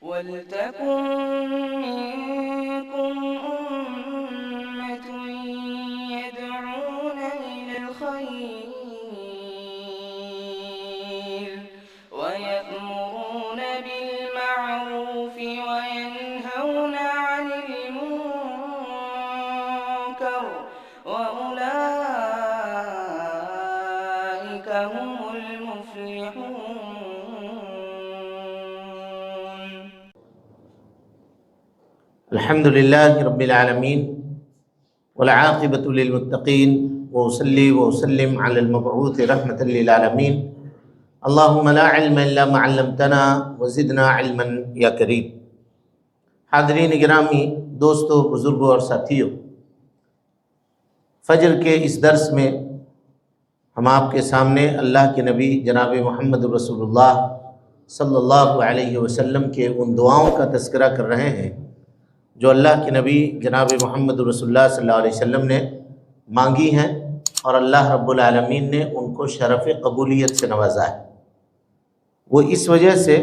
وَلْتَكُن مِّنكُمْ أُمَّةٌ يَدْعُونَ إِلَى الْخَيْرِ وَيَأْمُرُونَ بِالْمَعْرُوفِ وَيَنْهَوْنَ عَنِ الْمُنكَرِ وَأُولَٰئِكَ هُمُ الْمُفْلِحُونَ. الحمد لله رب العالمين والعاقبة للمتقين وأصلي وأسلم على المبعوث رحمة للعالمين اللهم لا علم إلا ما علمتنا وزدنا علما یا کریم. حاضرین گرامی، دوستو، بزرگوں اور ساتھیوں، فجر کے اس درس میں ہم آپ کے سامنے اللہ کے نبی جناب محمد رسول اللہ صلی اللہ علیہ وسلم کے ان دعاؤں کا تذکرہ کر رہے ہیں جو اللہ کے نبی جناب محمد رسول اللہ صلی اللہ علیہ وسلم نے مانگی ہیں اور اللہ رب العالمین نے ان کو شرف قبولیت سے نوازا ہے. وہ اس وجہ سے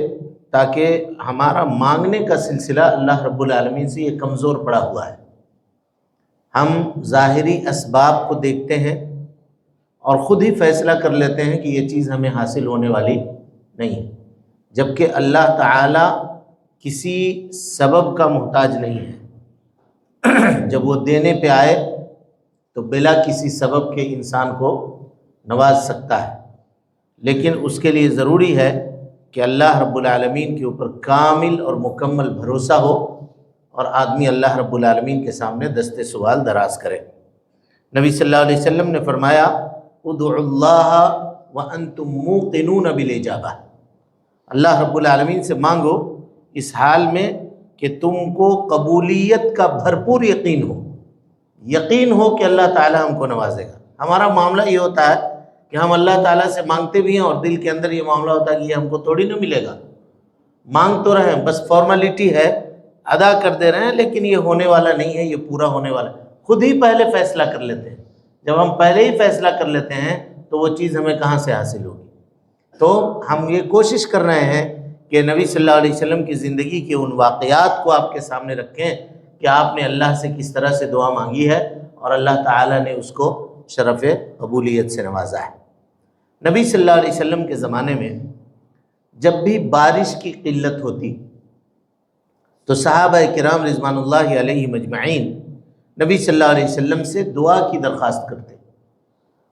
تاکہ ہمارا مانگنے کا سلسلہ اللہ رب العالمین سے یہ کمزور پڑا ہوا ہے. ہم ظاہری اسباب کو دیکھتے ہیں اور خود ہی فیصلہ کر لیتے ہیں کہ یہ چیز ہمیں حاصل ہونے والی نہیں ہے، جبکہ اللہ تعالی کسی سبب کا محتاج نہیں ہے. جب وہ دینے پہ آئے تو بلا کسی سبب کے انسان کو نواز سکتا ہے، لیکن اس کے لیے ضروری ہے کہ اللہ رب العالمین کے اوپر کامل اور مکمل بھروسہ ہو اور آدمی اللہ رب العالمین کے سامنے دست سوال دراز کرے. نبی صلی اللہ علیہ وسلم نے فرمایا ادعوا اللہ وانتم موقنون بالاجابہ، اللہ رب العالمین سے مانگو اس حال میں کہ تم کو قبولیت کا بھرپور یقین ہو کہ اللہ تعالی ہم کو نوازے گا. ہمارا معاملہ یہ ہوتا ہے کہ ہم اللہ تعالیٰ سے مانگتے بھی ہیں اور دل کے اندر یہ معاملہ ہوتا ہے کہ یہ ہم کو تھوڑی نہ ملے گا. مانگ تو رہے ہیں، بس فارمیلٹی ہے، ادا کر دے رہے ہیں، لیکن یہ ہونے والا نہیں ہے، یہ پورا ہونے والا ہے. خود ہی پہلے فیصلہ کر لیتے ہیں. جب ہم پہلے ہی فیصلہ کر لیتے ہیں تو وہ چیز ہمیں کہاں سے حاصل ہوگی. تو ہم یہ کوشش کر رہے ہیں کہ نبی صلی اللہ علیہ وسلم کی زندگی کے ان واقعات کو آپ کے سامنے رکھیں کہ آپ نے اللہ سے کس طرح سے دعا مانگی ہے اور اللہ تعالیٰ نے اس کو شرف قبولیت سے نوازا ہے. نبی صلی اللہ علیہ وسلم کے زمانے میں جب بھی بارش کی قلت ہوتی تو صحابہ کرام رضوان اللہ علیہم اجمعین نبی صلی اللہ علیہ وسلم سے دعا کی درخواست کرتے،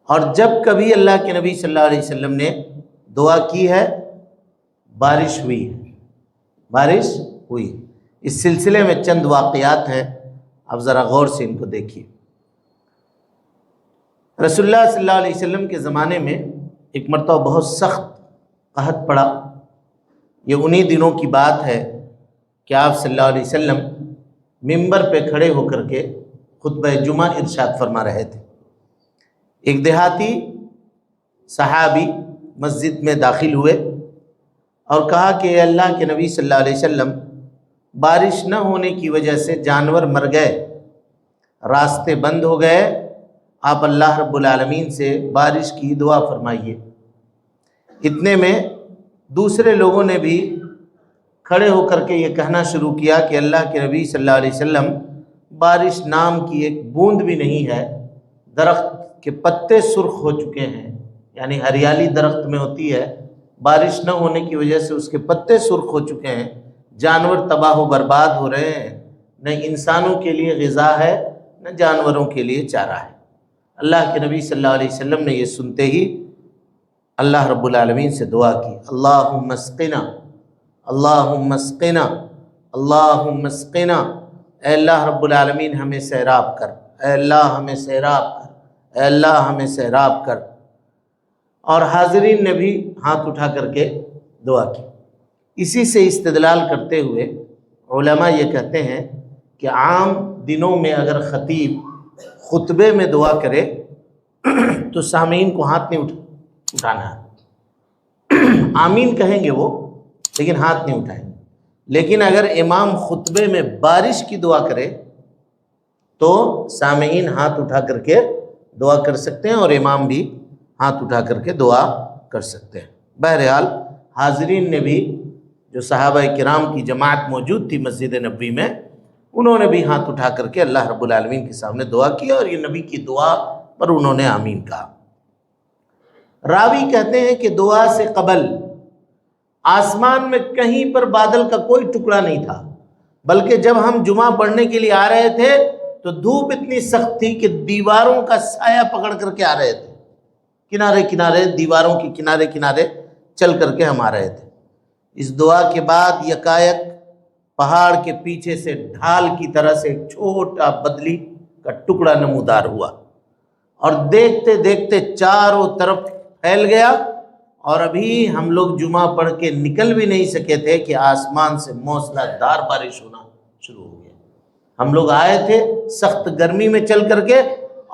اور جب کبھی اللہ کے نبی صلی اللہ علیہ وسلم نے دعا کی ہے بارش ہوئی. اس سلسلے میں چند واقعات ہیں، اب ذرا غور سے ان کو دیکھیے. رسول اللہ صلی اللہ علیہ وسلم کے زمانے میں ایک مرتبہ بہت سخت قحط پڑا. یہ انہی دنوں کی بات ہے کہ آپ صلی اللہ علیہ وسلم ممبر پہ کھڑے ہو کر کے خطبہ جمعہ ارشاد فرما رہے تھے. ایک دیہاتی صحابی مسجد میں داخل ہوئے اور کہا کہ اے اللہ کے نبی صلی اللہ علیہ وسلم، بارش نہ ہونے کی وجہ سے جانور مر گئے، راستے بند ہو گئے، آپ اللہ رب العالمین سے بارش کی دعا فرمائیے. اتنے میں دوسرے لوگوں نے بھی کھڑے ہو کر کے یہ کہنا شروع کیا کہ اللہ کے نبی صلی اللہ علیہ وسلم، بارش نام کی ایک بوند بھی نہیں ہے، درخت کے پتے سرخ ہو چکے ہیں، یعنی ہریالی درخت میں ہوتی ہے، بارش نہ ہونے کی وجہ سے اس کے پتے سرخ ہو چکے ہیں، جانور تباہ و برباد ہو رہے ہیں، نہ انسانوں کے لیے غذا ہے نہ جانوروں کے لیے چارہ ہے. اللہ کے نبی صلی اللہ علیہ وسلم نے یہ سنتے ہی اللہ رب العالمین سے دعا کی، اللہم اسقنا اللہم اسقنا اللہم اسقنا، اے اللہ رب العالمین ہمیں سیراب کر، اے اللہ ہمیں سیراب کر، اے اللہ ہمیں سیراب کر. اور حاضرین نے بھی ہاتھ اٹھا کر کے دعا کی. اسی سے استدلال کرتے ہوئے علماء یہ کہتے ہیں کہ عام دنوں میں اگر خطیب خطبے میں دعا کرے تو سامعین کو ہاتھ نہیں اٹھانا ہے. آمین کہیں گے وہ، لیکن ہاتھ نہیں اٹھائیں گے. لیکن اگر امام خطبے میں بارش کی دعا کرے تو سامعین ہاتھ اٹھا کر کے دعا کر سکتے ہیں اور امام بھی ہاتھ اٹھا کر کے دعا کر سکتے ہیں. بہرحال حاضرین نے بھی جو صحابہ کرام کی جماعت موجود تھی مسجد نبوی میں، انہوں نے بھی ہاتھ اٹھا کر کے اللہ رب العالمین کے سامنے دعا کی اور یہ نبی کی دعا پر انہوں نے آمین کہا۔ راوی کہتے ہیں کہ دعا سے قبل آسمان میں کہیں پر بادل کا کوئی ٹکڑا نہیں تھا، بلکہ جب ہم جمعہ پڑھنے کے لیے آ رہے تھے تو دھوپ اتنی سخت تھی کہ دیواروں کا سایہ پکڑ کر کے آ رہے تھے، کنارے کنارے دیواروں کے کنارے کنارے چل کر کے ہم آ رہے تھے۔ اس دعا کے بعد یکایک پہاڑ کے پیچھے سے ڈھال کی طرح سے ایک چھوٹا بدلی کا ٹکڑا نمودار ہوا اور دیکھتے دیکھتے چاروں طرف پھیل گیا، اور ابھی ہم لوگ جمعہ پڑھ کے نکل بھی نہیں سکے تھے کہ آسمان سے موسلا دار بارش ہونا شروع ہو گیا۔ ہم لوگ آئے تھے سخت گرمی میں چل کر کے،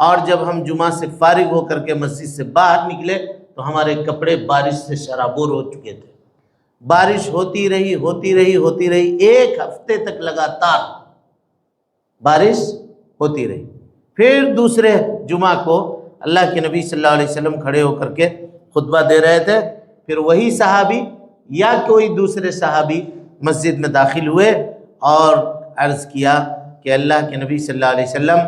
اور جب ہم جمعہ سے فارغ ہو کر کے مسجد سے باہر نکلے تو ہمارے کپڑے بارش سے شرابور ہو چکے تھے۔ بارش ہوتی رہی ہوتی رہی ہوتی رہی، ایک ہفتے تک لگاتار بارش ہوتی رہی۔ پھر دوسرے جمعہ کو اللہ کے نبی صلی اللہ علیہ وسلم کھڑے ہو کر کے خطبہ دے رہے تھے، پھر وہی صحابی یا کوئی دوسرے صحابی مسجد میں داخل ہوئے اور عرض کیا کہ اللہ کے نبی صلی اللہ علیہ وسلم،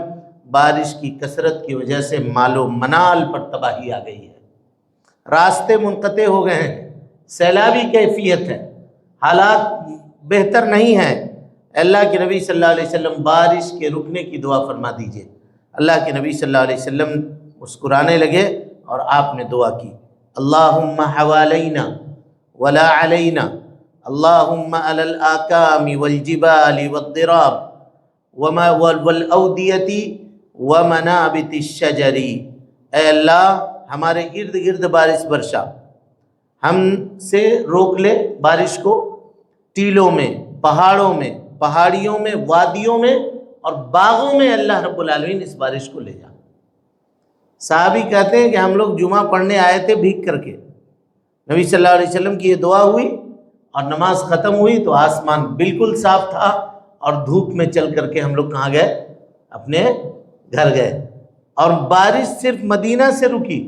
بارش کی کثرت کی وجہ سے مال و منال پر تباہی آ گئی ہے، راستے منقطع ہو گئے ہیں، سیلابی کیفیت ہے، حالات بہتر نہیں ہیں، اللہ کے نبی صلی اللہ علیہ وسلم بارش کے رکنے کی دعا فرما دیجئے۔ اللہ کے نبی صلی اللہ علیہ وسلم مسکرانے لگے اور آپ نے دعا کی، اللہم حوالینا ولا علینا، اللہم علی الاکام والجبال والضراب والاودیۃ ومنابت الشجر، اے اللہ ہمارے ارد گرد بارش برسا، ہم سے روک لے بارش کو، ٹیلوں میں، پہاڑوں میں، پہاڑیوں میں، وادیوں میں اور باغوں میں اللہ رب العالمین اس بارش کو لے جا۔ صحابی کہتے ہیں کہ ہم لوگ جمعہ پڑھنے آئے تھے بھیگ کر کے، نبی صلی اللہ علیہ وسلم کی یہ دعا ہوئی اور نماز ختم ہوئی تو آسمان بالکل صاف تھا، اور دھوپ میں چل کر کے ہم لوگ کہاں گئے؟ اپنے گھر گئے، اور بارش صرف مدینہ سے رکی،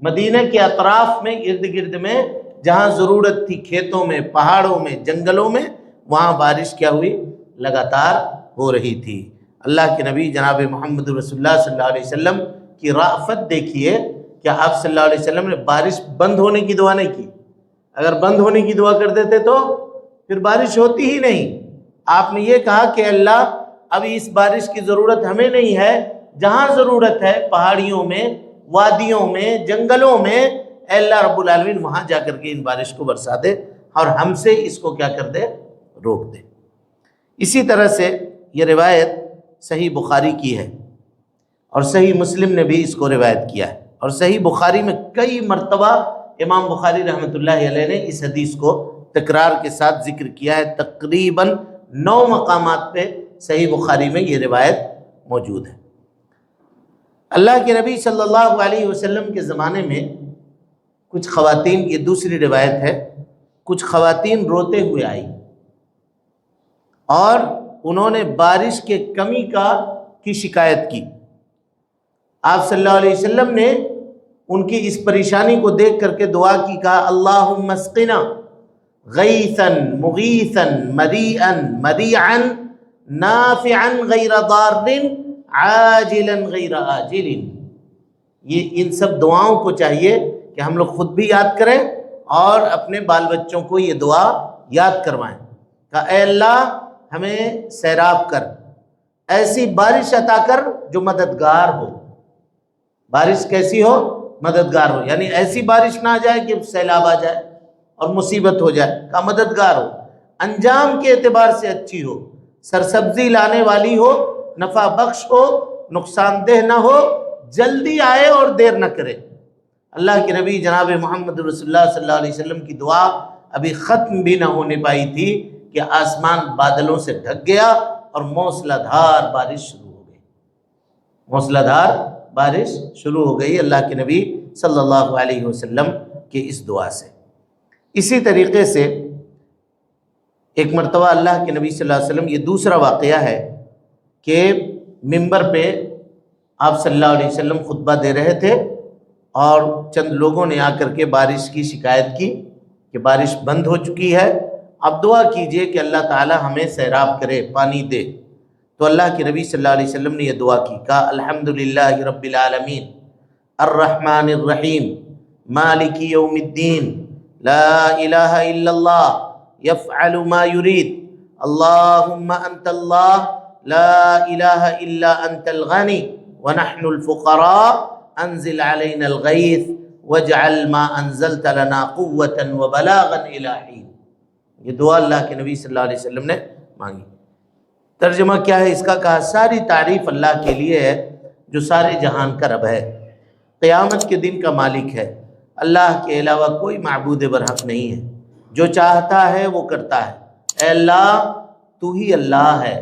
مدینہ کے اطراف میں ارد گرد میں جہاں ضرورت تھی، کھیتوں میں، پہاڑوں میں، جنگلوں میں، وہاں بارش کیا ہوئی؟ لگاتار ہو رہی تھی۔ اللہ کے نبی جناب محمد رسول اللہ صلی اللہ علیہ وسلم کی رأفت دیکھیے کہ آپ صلی اللہ علیہ وسلم نے بارش بند ہونے کی دعا نہیں کی۔ اگر بند ہونے کی دعا کر دیتے تو پھر بارش ہوتی ہی نہیں۔ آپ نے یہ کہا کہ اللہ ابھی اس بارش کی ضرورت ہمیں نہیں ہے، جہاں ضرورت ہے پہاڑیوں میں، وادیوں میں، جنگلوں میں، اے اللہ رب العالمین وہاں جا کر کے ان بارش کو برسا دے اور ہم سے اس کو کیا کر دے؟ روک دے۔ اسی طرح سے یہ روایت صحیح بخاری کی ہے اور صحیح مسلم نے بھی اس کو روایت کیا ہے، اور صحیح بخاری میں کئی مرتبہ امام بخاری رحمۃ اللہ علیہ نے اس حدیث کو تکرار کے ساتھ ذکر کیا ہے، تقریباً 9 مقامات پہ صحیح بخاری میں یہ روایت موجود ہے۔ اللہ کے نبی صلی اللہ علیہ وسلم کے زمانے میں کچھ خواتین، یہ دوسری روایت ہے، کچھ خواتین روتے ہوئے آئی اور انہوں نے بارش کے کمی کی شکایت کی۔ آپ صلی اللہ علیہ وسلم نے ان کی اس پریشانی کو دیکھ کر کے دعا کی، کہا اللہم اسقنا غیثا مغیثا مریئا مریعا نافعا غیر ضار عاجلا غیر آجل۔ یہ ان سب دعاؤں کو چاہیے کہ ہم لوگ خود بھی یاد کریں اور اپنے بال بچوں کو یہ دعا یاد کروائیں، کہ اے اللہ ہمیں سیراب کر، ایسی بارش عطا کر جو مددگار ہو۔ بارش کیسی ہو؟ مددگار ہو، یعنی ایسی بارش نہ آ جائے کہ سیلاب آ جائے اور مصیبت ہو جائے، کا مددگار ہو، انجام کے اعتبار سے اچھی ہو، سرسبزی لانے والی ہو، نفع بخش ہو، نقصان دہ نہ ہو، جلدی آئے اور دیر نہ کرے۔ اللہ کے نبی جناب محمد رسول اللہ صلی اللہ علیہ وسلم کی دعا ابھی ختم بھی نہ ہونے پائی تھی کہ آسمان بادلوں سے ڈھک گیا اور موسلا دھار بارش شروع ہو گئی، موسلا دھار بارش شروع ہو گئی اللہ کے نبی صلی اللہ علیہ وسلم کے اس دعا سے۔ اسی طریقے سے ایک مرتبہ اللہ کے نبی صلی اللہ علیہ وسلم، یہ دوسرا واقعہ ہے کہ ممبر پہ آپ صلی اللہ علیہ وسلم خطبہ دے رہے تھے اور چند لوگوں نے آ کر کے بارش کی شکایت کی کہ بارش بند ہو چکی ہے اب دعا کیجئے کہ اللہ تعالی ہمیں سیراب کرے، پانی دے۔ تو اللہ کے نبی صلی اللہ علیہ وسلم نے یہ دعا کی، کہا الحمدللہ رب العالمین الرحمن الرحیم مالک یوم الدین لا الہ الا اللہ یفعل ما یرید اللہم انت اللہ لا الہ الا انت الغنی ونحن الفقراء انزل علینا الغیث واجعل ما انزلت لنا قوتا وبلاغا الى حین۔ یہ دعا اللہ کے نبی صلی اللہ علیہ وسلم نے مانگی۔ ترجمہ کیا ہے اس کا؟ کہا ساری تعریف اللہ کے لیے ہے جو سارے جہان کا رب ہے، قیامت کے دن کا مالک ہے، اللہ کے علاوہ کوئی معبود برحق نہیں ہے، جو چاہتا ہے وہ کرتا ہے۔ اے اللہ تو ہی اللہ ہے،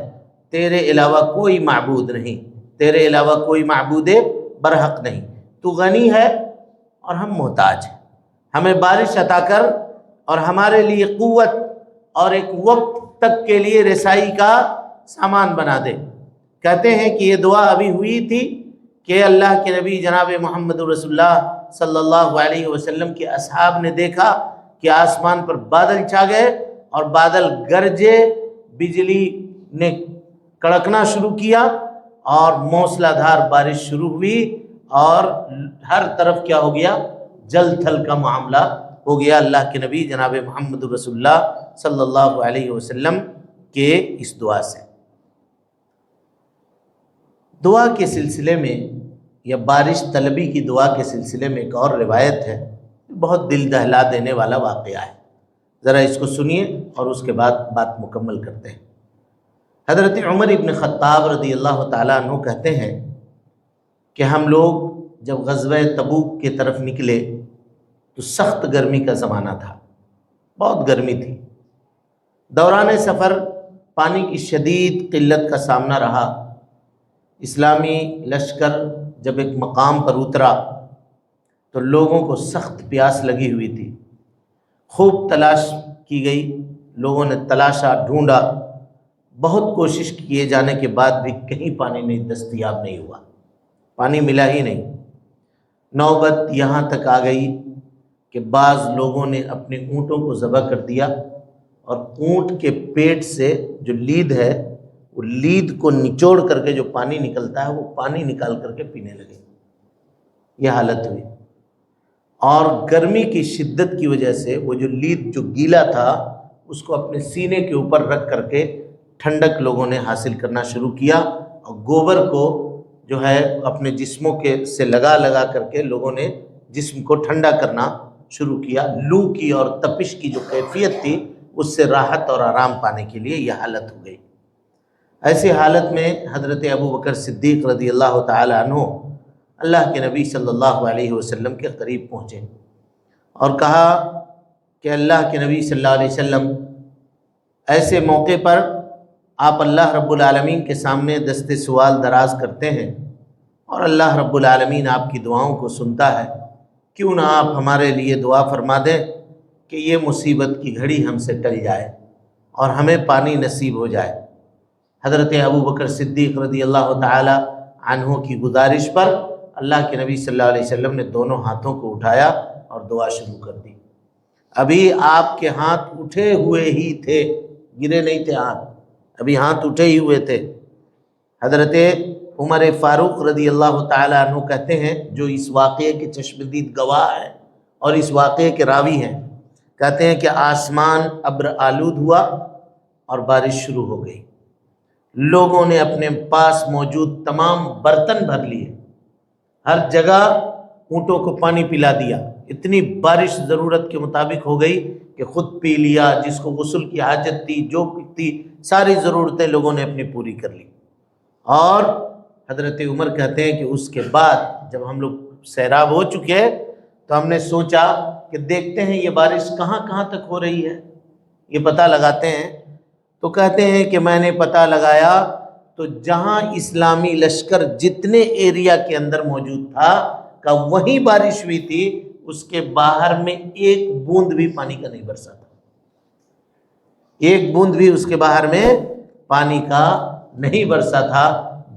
تیرے علاوہ کوئی معبود نہیں، تیرے علاوہ کوئی معبود برحق نہیں، تو غنی ہے اور ہم محتاج ہیں، ہمیں بارش عطا کر اور ہمارے لیے قوت اور ایک وقت تک کے لیے رسائی کا سامان بنا دے۔ کہتے ہیں کہ یہ دعا ابھی ہوئی تھی کہ اللہ کے نبی جناب محمد رسول اللہ صلی اللہ علیہ وسلم کے اصحاب نے دیکھا کہ آسمان پر بادل چھا گئے اور بادل گرجے، بجلی نے کڑکنا شروع کیا اور موسلا دھار بارش شروع ہوئی اور ہر طرف کیا ہو گیا؟ جل تھل کا معاملہ ہو گیا اللہ کے نبی جناب محمد رسول اللہ صلی اللہ علیہ وسلم کے اس دعا سے۔ دعا کے سلسلے میں یا بارش طلبی کی دعا کے سلسلے میں ایک اور روایت ہے، بہت دل دہلا دینے والا واقعہ ہے، ذرا اس کو سنیے اور اس کے بعد بات مکمل کرتے ہیں۔ حضرت عمر ابن خطاب رضی اللہ تعالیٰ عنہ کہتے ہیں کہ ہم لوگ جب غزوہ تبوک کی طرف نکلے تو سخت گرمی کا زمانہ تھا، بہت گرمی تھی۔ دوران سفر پانی کی شدید قلت کا سامنا رہا۔ اسلامی لشکر جب ایک مقام پر اترا تو لوگوں کو سخت پیاس لگی ہوئی تھی، خوب تلاش کی گئی، لوگوں نے تلاشا، ڈھونڈا، بہت کوشش کیے جانے کے بعد بھی کہیں پانی نہیں دستیاب نہیں ہوا، پانی ملا ہی نہیں۔ نوبت یہاں تک آ گئی کہ بعض لوگوں نے اپنے اونٹوں کو ذبح کر دیا اور اونٹ کے پیٹ سے جو لید ہے وہ لید کو نچوڑ کر کے جو پانی نکلتا ہے وہ پانی نکال کر کے پینے لگے۔ یہ حالت ہوئی، اور گرمی کی شدت کی وجہ سے وہ جو لید جو گیلا تھا اس کو اپنے سینے کے اوپر رکھ کر کے ٹھنڈک لوگوں نے حاصل کرنا شروع کیا، اور گوبر کو جو ہے اپنے جسموں کے سے لگا لگا کر کے لوگوں نے جسم کو ٹھنڈا کرنا شروع کیا۔ لو کی اور تپش کی جو کیفیت تھی اس سے راحت اور آرام پانے کے لیے یہ حالت ہو گئی۔ ایسی حالت میں حضرت ابو بکر صدیق رضی اللہ تعالی عنہ اللہ کے نبی صلی اللہ علیہ وسلم کے قریب پہنچے اور کہا کہ اللہ کے نبی صلی اللہ علیہ وسلم، ایسے موقع پر آپ اللہ رب العالمین کے سامنے دست سوال دراز کرتے ہیں اور اللہ رب العالمین آپ کی دعاؤں کو سنتا ہے، کیوں نہ آپ ہمارے لیے دعا فرما دیں کہ یہ مصیبت کی گھڑی ہم سے ٹل جائے اور ہمیں پانی نصیب ہو جائے۔ حضرت ابو بکر صدیق رضی اللہ تعالی عنہ کی گزارش پر اللہ کے نبی صلی اللہ علیہ وسلم نے دونوں ہاتھوں کو اٹھایا اور دعا شروع کر دی۔ ابھی آپ کے ہاتھ اٹھے ہوئے ہی تھے، گرے نہیں تھے ہاتھ، ابھی ہاتھ اٹھے ہی ہوئے تھے۔ حضرت عمر فاروق رضی اللہ تعالی عنہ کہتے ہیں، جو اس واقعے کے چشمدید گواہ ہیں اور اس واقعے کے راوی ہیں، کہتے ہیں کہ آسمان ابر آلود ہوا اور بارش شروع ہو گئی۔ لوگوں نے اپنے پاس موجود تمام برتن بھر لیے، ہر جگہ اونٹوں کو پانی پلا دیا، اتنی بارش ضرورت کے مطابق ہو گئی کہ خود پی لیا، جس کو غسل کی حاجت تھی، جو تھی، ساری ضرورتیں لوگوں نے اپنی پوری کر لی۔ اور حضرت عمر کہتے ہیں کہ اس کے بعد جب ہم لوگ سیراب ہو چکے تو ہم نے سوچا کہ دیکھتے ہیں یہ بارش کہاں کہاں تک ہو رہی ہے، یہ پتہ لگاتے ہیں۔ تو کہتے ہیں کہ میں نے پتہ لگایا تو جہاں اسلامی لشکر جتنے ایریا کے اندر موجود تھا کہ وہیں بارش ہوئی تھی، اس کے باہر میں ایک بوند بھی پانی کا نہیں برسا تھا، ایک بوند بھی اس کے باہر میں پانی کا نہیں برسا تھا۔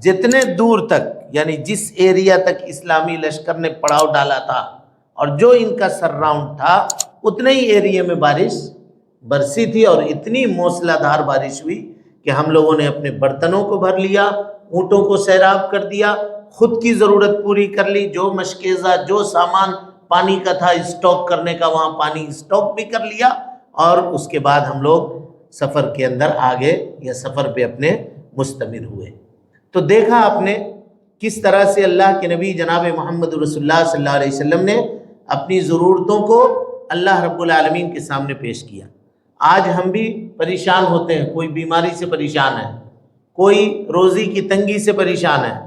جتنے دور تک، یعنی جس ایریا تک اسلامی لشکر نے پڑاؤ ڈالا تھا اور جو ان کا سراؤنڈ تھا، اتنے ہی ایریا میں بارش برسی تھی اور اتنی موسلا دھار بارش ہوئی کہ ہم لوگوں نے اپنے برتنوں کو بھر لیا، اونٹوں کو سیراب کر دیا، خود کی ضرورت پوری کر لی، جو مشکیزہ جو سامان پانی کا تھا اسٹاک کرنے کا وہاں پانی اسٹاک بھی کر لیا، اور اس کے بعد ہم لوگ سفر کے اندر آگے یا سفر پہ اپنے مستمر ہوئے۔ تو دیکھا آپ نے کس طرح سے اللہ کے نبی جناب محمد رسول اللہ صلی اللہ علیہ وسلم نے اپنی ضرورتوں کو اللہ رب العالمین کے سامنے پیش کیا۔ آج ہم بھی پریشان ہوتے ہیں، کوئی بیماری سے پریشان ہے، کوئی روزی کی تنگی سے پریشان ہے،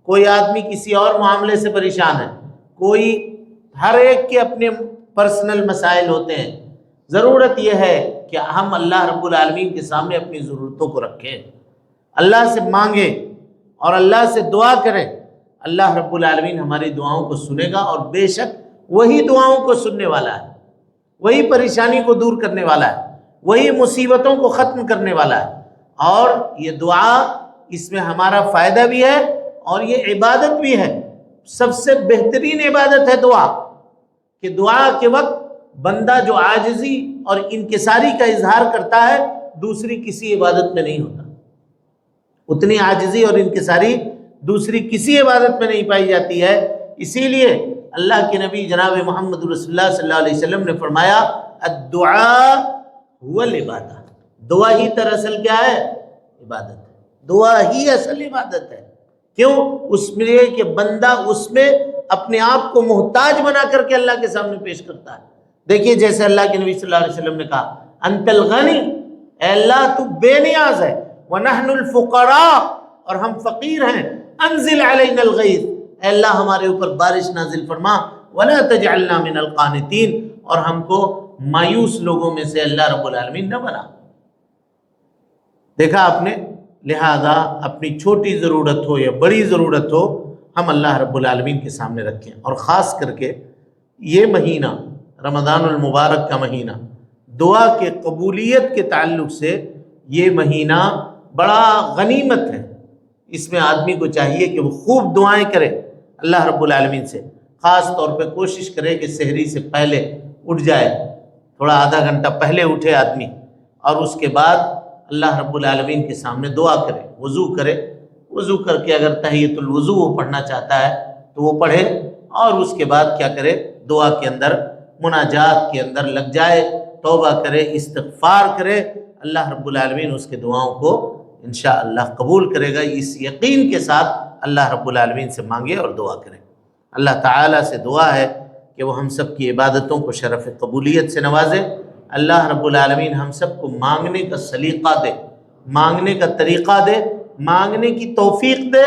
کوئی آدمی کسی اور معاملے سے پریشان ہے، کوئی ہر ایک کے اپنے پرسنل مسائل ہوتے ہیں۔ ضرورت یہ ہے کہ ہم اللہ رب العالمین کے سامنے اپنی ضرورتوں کو رکھیں، اللہ سے مانگیں اور اللہ سے دعا کریں۔ اللہ رب العالمین ہماری دعاؤں کو سنے گا، اور بے شک وہی دعاؤں کو سننے والا ہے، وہی پریشانی کو دور کرنے والا ہے، وہی مصیبتوں کو ختم کرنے والا ہے۔ اور یہ دعا، اس میں ہمارا فائدہ بھی ہے اور یہ عبادت بھی ہے۔ سب سے بہترین عبادت ہے دعا، کہ دعا کے وقت بندہ جو عاجزی اور انکساری کا اظہار کرتا ہے دوسری کسی عبادت میں نہیں ہوتا۔ اتنی عاجزی اور انکساری دوسری کسی عبادت میں نہیں پائی جاتی ہے۔ اسی لیے اللہ کے نبی جناب محمد رسول اللہ صلی اللہ علیہ وسلم نے فرمایا الدعاء هو العبادہ، دعا ہی دراصل کیا ہے؟ عبادت ہے۔ دعا ہی اصل عبادت ہے۔ کیوں؟ اس میں کہ بندہ اس میں اپنے آپ کو محتاج بنا کر کے اللہ کے سامنے پیش کرتا ہے۔ دیکھیے جیسے اللہ کے نبی صلی اللہ علیہ وسلم نے کہا انت الغنی، اے اللہ تو بے نیاز ہے، وَنَحْنُ الْفُقَرَاء، اور ہم فقیر ہیں، انزل علینا الغیث، اے اللہ ہمارے اوپر بارش نازل فرما، وَلَا تَجْعَلْنَا مِنَ الْقَانِتِينَ، اور ہم کو مایوس لوگوں میں سے اللہ رب العالمین نہ بنا۔ دیکھا آپ نے، لہذا اپنی چھوٹی ضرورت ہو یا بڑی ضرورت ہو ہم اللہ رب العالمین کے سامنے رکھیں۔ اور خاص کر کے یہ مہینہ رمضان المبارک کا مہینہ، دعا کے قبولیت کے تعلق سے یہ مہینہ بڑا غنیمت ہے۔ اس میں آدمی کو چاہیے کہ وہ خوب دعائیں کرے اللہ رب العالمین سے، خاص طور پہ کوشش کرے کہ سحری سے پہلے اٹھ جائے، تھوڑا آدھا گھنٹہ پہلے اٹھے آدمی، اور اس کے بعد اللہ رب العالمین کے سامنے دعا کرے، وضو کرے، وضو کر کے اگر تحیۃ الوضو وہ پڑھنا چاہتا ہے تو وہ پڑھے، اور اس کے بعد کیا کرے؟ دعا کے اندر، مناجات کے اندر لگ جائے، توبہ کرے، استغفار کرے۔ اللہ رب العالمین اس کے دعاؤں کو انشاءاللہ قبول کرے گا۔ اس یقین کے ساتھ اللہ رب العالمین سے مانگے اور دعا کرے۔ اللہ تعالیٰ سے دعا ہے کہ وہ ہم سب کی عبادتوں کو شرف قبولیت سے نوازے۔ اللہ رب العالمین ہم سب کو مانگنے کا سلیقہ دے، مانگنے کا طریقہ دے، مانگنے کی توفیق دے،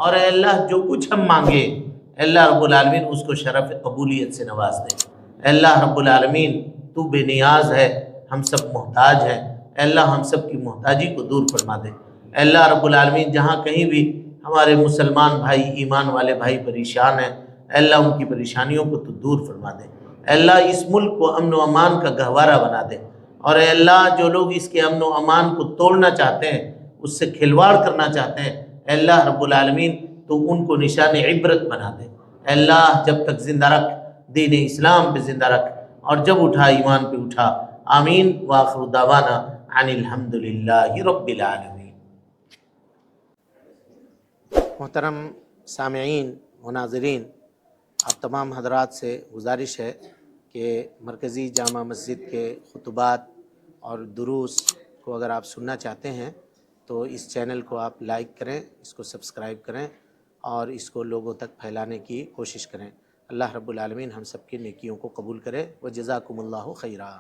اور اے اللہ جو کچھ ہم مانگے اے اللہ رب العالمین اس کو شرف قبولیت سے نواز دے۔ اے اللہ رب العالمین تو بے نیاز ہے، ہم سب محتاج ہیں، اے اللہ ہم سب کی محتاجی کو دور فرما دے۔ اے اللہ رب العالمین جہاں کہیں بھی ہمارے مسلمان بھائی، ایمان والے بھائی پریشان ہیں، اے اللہ ان کی پریشانیوں کو تو دور فرما دے۔ اے اللہ اس ملک کو امن و امان کا گہوارہ بنا دے، اور اے اللہ جو لوگ اس کے امن و امان کو توڑنا چاہتے ہیں، اس سے کھلواڑ کرنا چاہتے ہیں، اے اللہ رب العالمین تو ان کو نشان عبرت بنا دے۔ اے اللہ جب تک زندہ رکھ، دین اسلام پہ زندہ رکھ، اور جب اٹھا ایمان پہ اٹھا۔ آمین وآخر دعوانا عن الحمدللہ رب العالمین۔ محترم سامعین و ناظرین، آپ تمام حضرات سے گزارش ہے کہ مرکزی جامع مسجد کے خطبات اور دروس کو اگر آپ سننا چاہتے ہیں تو اس چینل کو آپ لائک کریں، اس کو سبسکرائب کریں، اور اس کو لوگوں تک پھیلانے کی کوشش کریں۔ اللہ رب العالمین ہم سب کی نیکیوں کو قبول کرے۔ وجزاکم اللہ خیرا۔